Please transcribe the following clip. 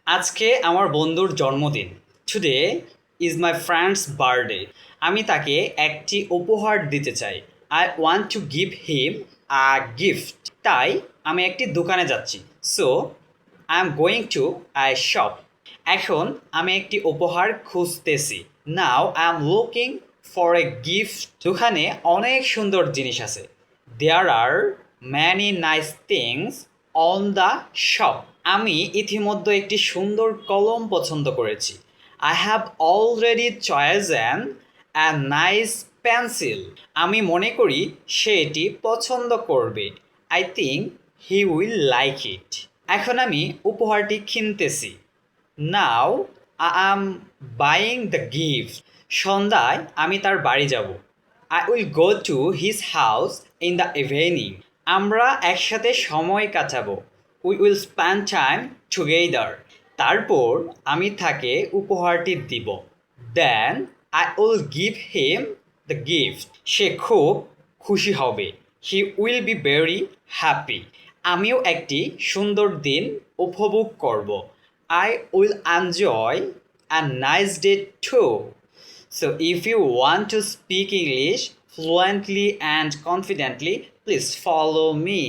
আজকে আমার বন্ধুর জন্মদিন। Today is my friend's birthday. আমি তাকে একটি উপহার দিতে চাই। I want to give him a gift. তাই আমি একটি দোকানে যাচ্ছি। So I am going to I shop. এখন আমি একটি উপহার খুঁজতেছি। Now I am looking for a gift. দোকানে অনেক সুন্দর জিনিস আছে। There are many nice things on the shop. আমি ইতিমধ্যে একটি সুন্দর কলম পছন্দ করেছি। I have already চয়েসেন uh nice pencil. আমি মনে করি সে এটি পছন্দ করবে। I think he will like it. এখন আমি উপহারটি কিনতেছি। Now I am buying the gift. সন্ধ্যায় আমি তার বাড়ি যাব। I will go to his house in the evening. আমরা একসাথে সময় কাটাবো। We will spend time together. তারপর আমি তাকে উপহারটি দিব। Then I will give him the gift. সে খুব খুশি হবে। He will be very happy. আমিও একটি সুন্দর দিন উপভোগ করব। I will enjoy a nice day too. So, if you want to speak English fluently and confidently, please follow me.